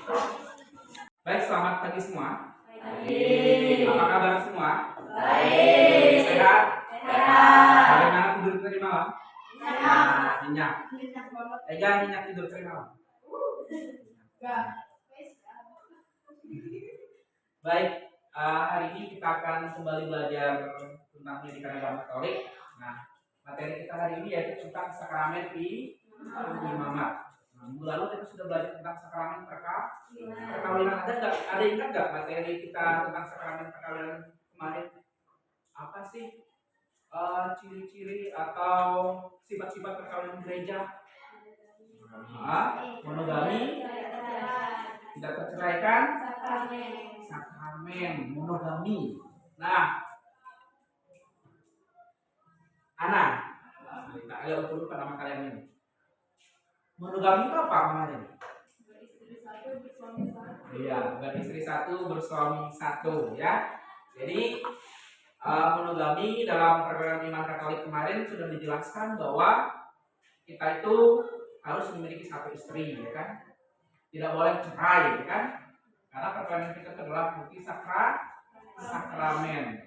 Baik, selamat pagi semua. Pagi. Apa kabar semua? Baik. Sehat? Sehat. Bagaimana tidur tadi malam? Nyenyak. Nyenyak. Ega nyenyak tidur tadi malam. Baik, hari ini kita akan kembali belajar tentang pendidikan agama Katolik. Nah, materi kita hari ini yaitu tentang sakramen imamat. Minggu lalu kita sudah belajar tentang sakramen perkawinan. Ada ingat nggak materi kita tentang sakramen perkawinan kemarin? Apa sih ciri-ciri atau sifat-sifat perkawinan gereja? Monogami, tidak terceraikan, sakramen, monogami. Nah, Ana, kita lihat dulu pada nama kalian ini. Monogami itu apa kemarin? Iya, beristri satu, bersuami satu, ya. Jadi monogami dalam perkawinan iman Katolik kemarin sudah dijelaskan bahwa kita itu harus memiliki satu istri, ya kan? Tidak boleh cerai, ya kan? Karena perkawinan kita adalah bukti sakramen.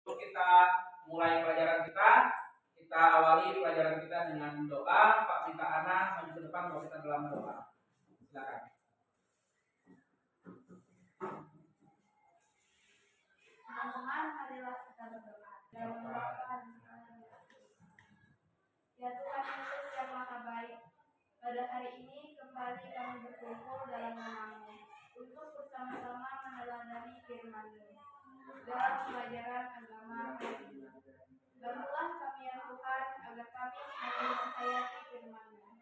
Untuk kita mulai pelajaran kita awali pelajaran kita dengan doa. Pak minta Ana maju ke depan kalau kita dalam doa. Silakan. Teman-teman, marilah kita berdoa. Ya Tuhan Yesus yang Maha Baik, pada hari ini kembali kami berkumpul dalam nama-Mu untuk bersama-sama meneladani firman-Mu dalam pelajaran agama hari ini. Bantulah kami ya Tuhan agar kami semakin menghayati firman-Mu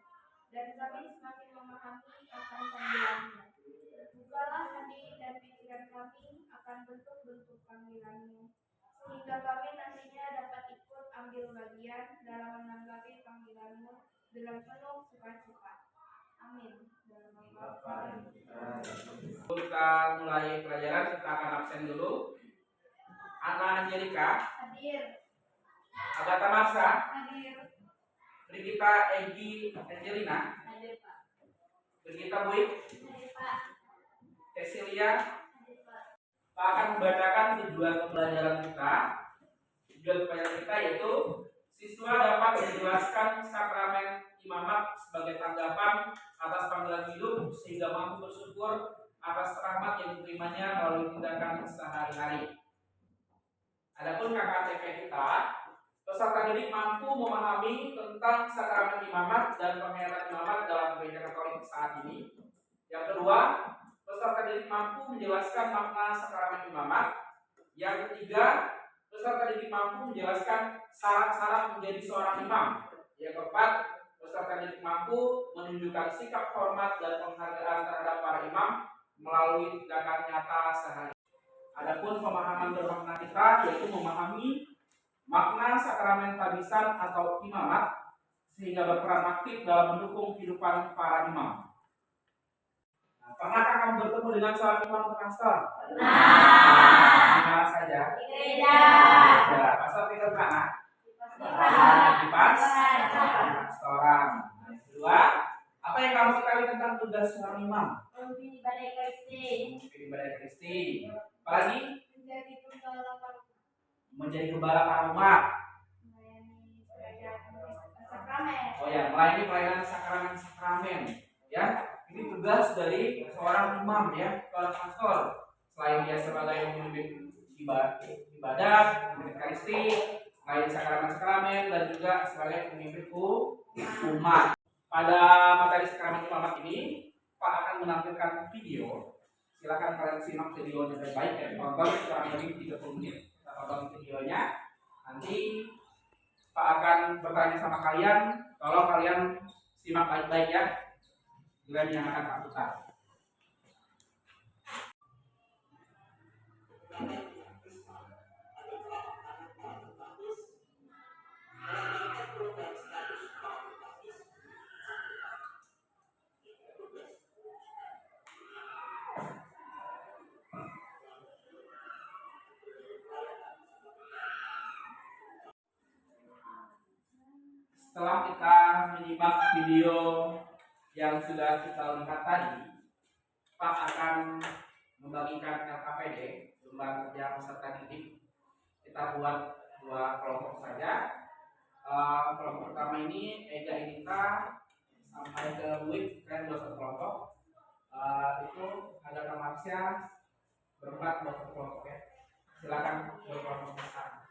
dan kami semakin memahami akan panggilan-Mu. Bukalah hati dan pikiran kami akan bentuk-bentuk panggilan-Mu, sehingga kami nantinya dapat ikut ambil bagian dalam menanggapi panggilan-Mu dengan penuh sukacita. Amin. Kita mulai pelajaran, kita akan absen dulu. Ana Angelika Hadir. Agatha Marsa Hadir. Brigita Egi Angelina Hadir Pak. Brigita Buik Hadir Pak. Cecilia. Hadir Pak. Pak akan membacakan tujuan pembelajaran kita. Tujuan pembelajaran kita yaitu siswa dapat menjelaskan sakramen imamat sebagai tanggapan atas panggilan hidup sehingga mampu bersyukur atas rahmat yang diterimanya melalui tindakan sehari-hari. Adapun KKTP kita, peserta didik mampu memahami tentang sakramen imamat dan penghayatan imamat dalam gereja Katolik saat ini. Yang kedua, peserta didik mampu menjelaskan makna sakramen imamat. Yang ketiga, peserta didik mampu menjelaskan syarat-syarat menjadi seorang imam. Yang keempat, peserta didik mampu menunjukkan sikap hormat dan penghargaan terhadap para imam melalui tindakan nyata sehari. Adapun pemahaman bermakna kita yaitu memahami makna sakramen tabisan atau imamat sehingga berperan aktif dalam mendukung kehidupan para imam. Nah, pernahkah kamu bertemu dengan seorang imam pastor? Pernah. Di mana saja? Di gereja. Ya, pastor tinggal di mana? Di pastoran. Kedua, apa yang kamu ketahui tentang tugas seorang imam? Memimpin ibadah Ekaristi. Memimpin ibadah Ekaristi. Apalagi? Menjadi penggawa para Menjadi gembala para umat. melayani pelayanan sakramen. Oh ya, melayani pelayanan sakramen. Ya, ini tugas dari seorang imam ya, seorang pastor. Selain dia sebagai pemimpin ibadah, pemimpin Ekaristi, melayani sakramen dan juga sebagai pemimpin umat. Pada materi sakramen imamat ini, Pak akan menampilkan video. Silakan kalian simak videonya baik-baik ya, tonton kurang lebih 30 menit. Kita tonton videonya. Nanti Pak akan bertanya sama kalian, tolong kalian simak baik-baik ya. Kalian yang akan Pak putar. Setelah kita menyimak video yang sudah kita lihat tadi, Pak akan membagikan LKPD, lembar kerja peserta didik. Kita buat 2 kelompok saja. Kelompok pertama ini Ega Inita sampai ke Wik, kalian buat 1 kelompok. Itu ada Marsya berempat buat 1 kelompok ya. Silakan buat kelompok sekarang.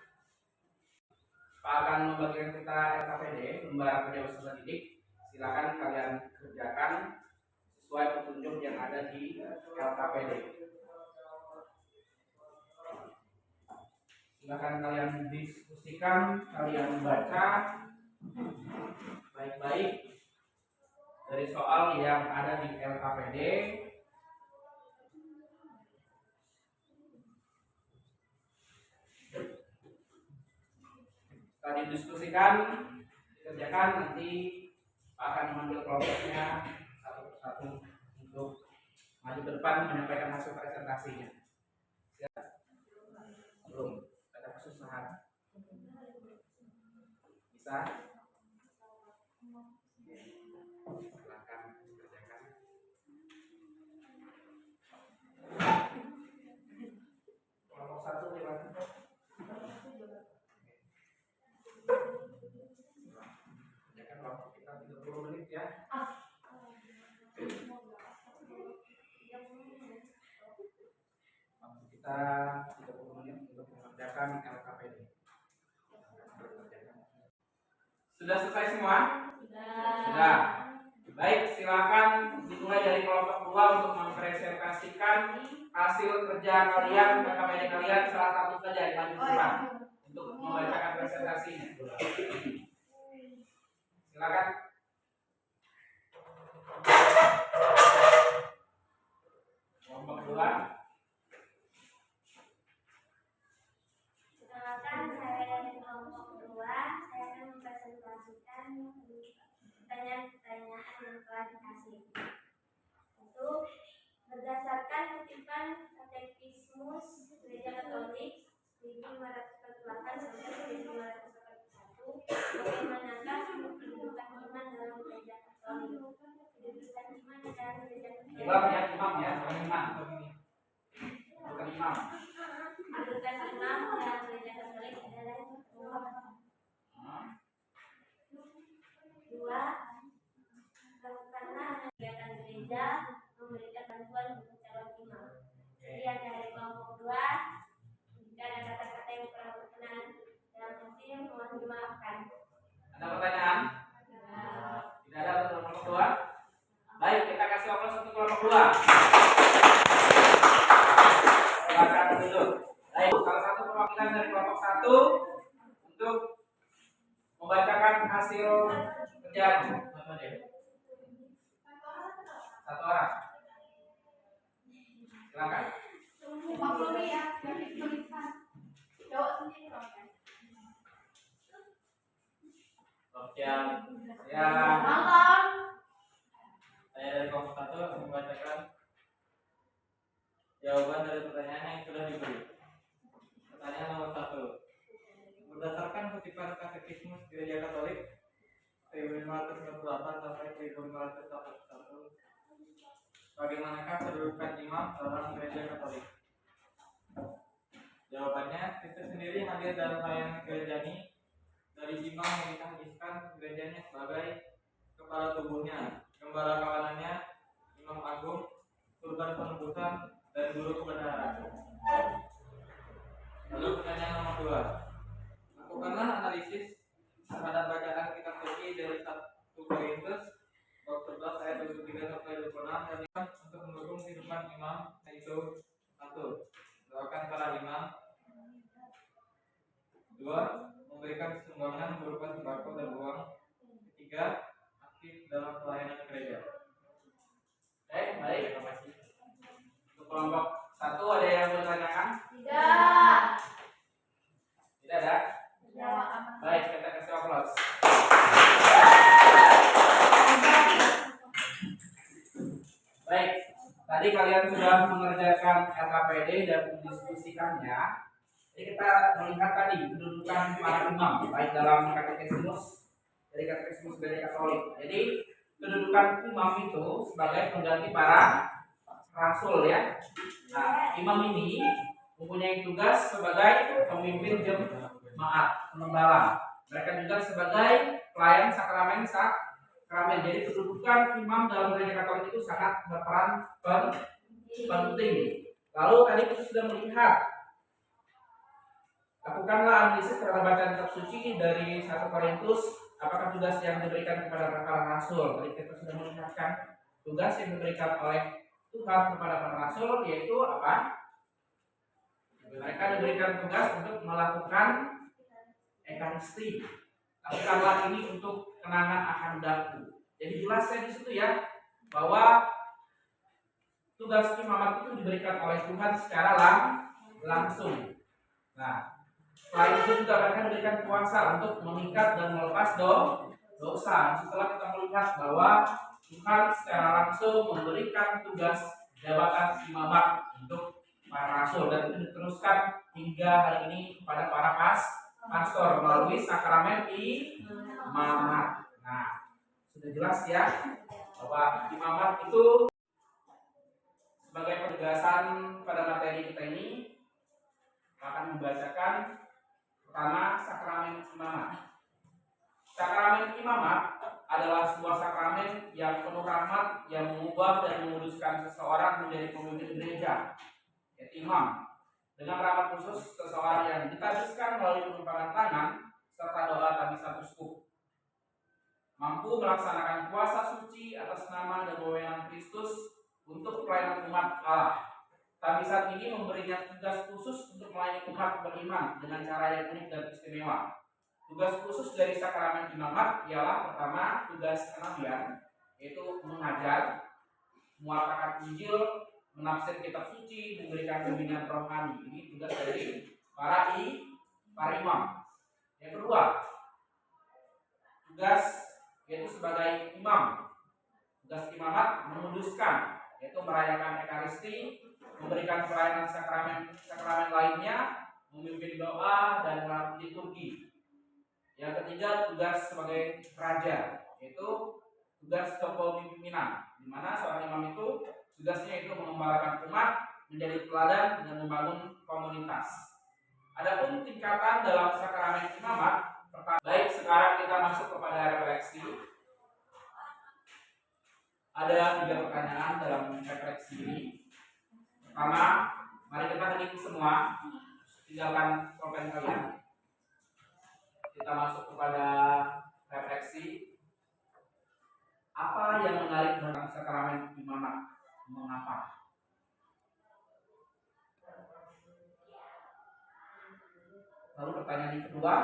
Pak akan membagikan kita LKPD, lembar kerja peserta didik. Silakan kalian kerjakan sesuai petunjuk yang ada di LKPD. Silakan kalian diskusikan, kalian baca baik-baik dari soal yang ada di LKPD. Setelah didiskusikan, dikerjakan, nanti akan mengambil kelompoknya satu persatu untuk maju ke depan menyampaikan hasil presentasinya. Siap? Belum? Ada kesusahan? Bisa? Silakan dikerjakan. Kelompok 1 silakan. Kerjakan waktu kita 30 menit ya. Waktu kita 30 menit untuk mengerjakan LKPD. Sudah selesai semua? Sudah. Baik, silakan dimulai dari kelompok 2 untuk mempresentasikan hasil kerja kalian, LKPD kalian, salah satu saja yang maju ke depan untuk membacakan presentasinya. Silakan. Kelompok 2. Perkenalkan, saya dari kelompok 2. Saya akan mempresentasikan pertanyaan-pertanyaan yang telah dikasih. Itu berdasarkan kutipan Katekismus Gereja Katolik 1548 sampai 1541, bagaimanakah kedudukan iman dalam Gereja Katolik? Kedudukan iman dalam Gereja Katolik. Imam ya, bukan imam. Bukan imam. Kedudukan imam dalam Gereja Katolik adalah 2. Melakukanlah kegiatan gereja, memberikan bantuan untuk calon imam. Sekian dari kelompok 2. Jika ada kata-kata yang kurang berkenan dalam hati, mohon dimaafkan. Ada pertanyaan? Tidak ada untuk kelompok 2? Baik, kita kasih aplaus untuk kelompok 2. Silakan duduk. Baik, salah satu perwakilan dari kelompok 1 untuk membacakan hasil kerjaan. Satu orang. Silakan. Maklumi ya, dari tulisan. Jawab sendiri dong ya. Siang, Ya. Malam. saya dari kelompok 1 akan membacakan jawaban dari pertanyaan yang sudah diberi. Pertanyaan nomor 1. Berdasarkan kutipan Katekismus Gereja Katolik 1548 sampai 1541, bagaimanakah kedudukan imam dalam Gereja Katolik? Jawabannya, Kristus sendiri hadir dalam layanan gereja ini. Dari imam yang ditahbiskan gerejanya sebagai kepala tubuhnya, gembala kawanannya, imam agung, kurban penebusan, dan guru kebenaran. Lalu pertanyaan nomor 2. Lakukanlah analisis terhadap bacaan kitab suci dari 1 Korintus bab 11 ayat 23 sampai 26 dan untuk mendukung kehidupan imam, yaitu 1. Doakan para imam. 2. Memberikan sumbangan berupa sembako dan uang. 3. Aktif dalam pelayanan gereja. Oke, baik. Terima kasih. Untuk kelompok 1 ada yang bertanyakan? Tidak. Tidak ada? Jawab apa? Baik, kita kasih aplaus. Baik, tadi kalian sudah mengerjakan LKPD dan mendiskusikannya. Jadi kita melihat tadi kedudukan para imam baik dalam katekismus dari katekismus Gereja Katolik. Jadi kedudukan imam itu sebagai pengganti para rasul ya. Nah, imam ini mempunyai tugas sebagai pemimpin jemaat, pengembala. Mereka juga sebagai pelayan sakramen. Jadi kedudukan imam dalam gereja Katolik itu sangat berperan penting. Lalu tadi kita sudah melihat, lakukanlah analisis terhadap bacaan kitab suci dari 1 Korintus. Apakah tugas yang diberikan kepada para rasul? Tadi kita sudah melihatkan tugas yang diberikan oleh Tuhan kepada para rasul, yaitu apa? Mereka diberikan tugas untuk melakukan ekaristi. Lakukanlah ini untuk kenangan akan daku. Jadi jelasnya di situ ya, bahwa tugas imamat itu diberikan oleh Tuhan secara langsung. Nah, selain itu juga mereka diberikan kuasa untuk mengikat dan melepas dosa. Setelah kita melihat bahwa Tuhan secara langsung memberikan tugas jabatan imamat untuk para rasul, dan itu diteruskan hingga hari ini kepada para pastor melalui sakramen imamat. Nah, sudah jelas ya bahwa imamat itu sebagai penegasan pada materi kita ini akan membacakan pertama sakramen imamat. Sakramen imamat adalah sebuah sakramen yang penuh rahmat yang mengubah dan menguduskan seseorang menjadi pemimpin gereja, yaitu imam. Dengan rahmat khusus, seseorang yang ditabiskan melalui penumpangan tangan serta doa tabisan uskup mampu melaksanakan kuasa suci atas nama dan wewenang Kristus untuk pelayanan umat Allah. Tabisan ini memberinya tugas khusus untuk melayani umat beriman dengan cara yang unik dan istimewa. Tugas khusus dari sakramen imamat ialah pertama tugas kenabian, yaitu mengajar, mewartakan Injil, menafsir kitab suci, memberikan pembinaan rohani. Ini tugas dari para imam. Yang kedua, tugas yaitu sebagai imam. Tugas imamat menguduskan, yaitu merayakan ekaristi, memberikan pelayanan sakramen lainnya, memimpin doa dan liturgi. Yang ketiga, tugas sebagai raja, yaitu tugas kepemimpinan, di mana seorang imam itu tugasnya itu mengembalakan umat, menjadi teladan dan membangun komunitas. Adapun tingkatan dalam sakramen imamat, baik sekarang kita masuk kepada refleksi. Ada 3 pertanyaan dalam refleksi ini. Pertama, mari kita hening semua, tinggalkan pulpen kalian. Kita masuk kepada refleksi. Apa yang menarik tentang sakramen imamat? Mengapa? Lalu pertanyaan yang kedua,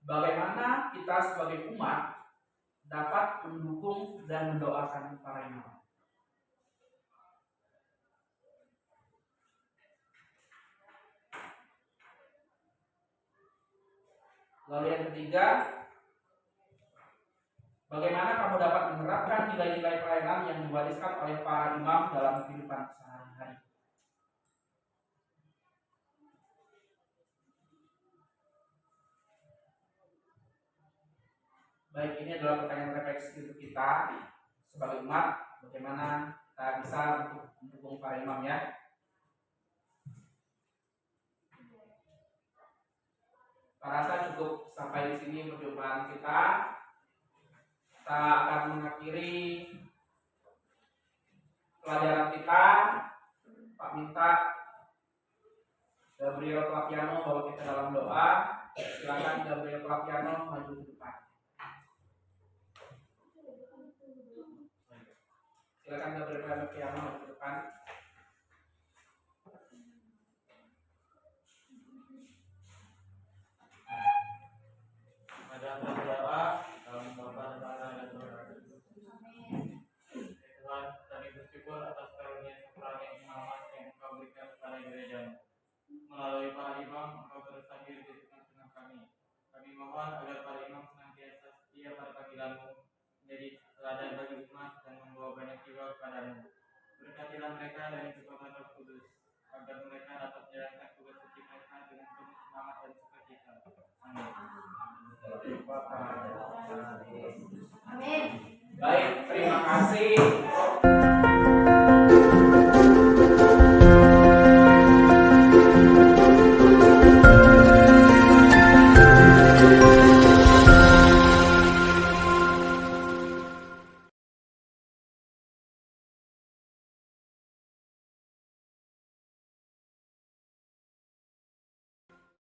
bagaimana kita sebagai umat dapat mendukung dan mendoakan para imam? Lalu yang ketiga, bagaimana kamu dapat menerapkan nilai-nilai pelayanan yang diwariskan oleh para imam dalam kehidupan sehari-hari? Baik, ini adalah pertanyaan refleksi untuk kita sebagai umat, bagaimana kita bisa untuk mendukung para imam ya. Saya rasa cukup sampai di sini perjumpaan kita. Kita akan mengakhiri pelajaran kita. Pak minta Gabriel Clapiano bawa kita dalam doa. Silakan Gabriel Clapiano maju ke depan. Silakan Gabriel Clapiano maju ke depan. Ada berdoa dalam Bapa dan Anak dan Roh Kudus. Tuhan, kami bersyukur atas karunia sakramen imamat yang Engkau berikan kepada gereja. Melalui para imam, Engkau terus hadir di tengah-tengah kami. Kami mohon agar para imam senantiasa setia pada panggilan-Mu, menjadi teladan bagi umat dan membawa banyak jiwa kepadamu. Berkatilah mereka dari kekuatan Roh Kudus, agar mereka dapat menjalankan tugas suci mereka dengan penuh semangat dan sukacita. Amin. Amin. Baik,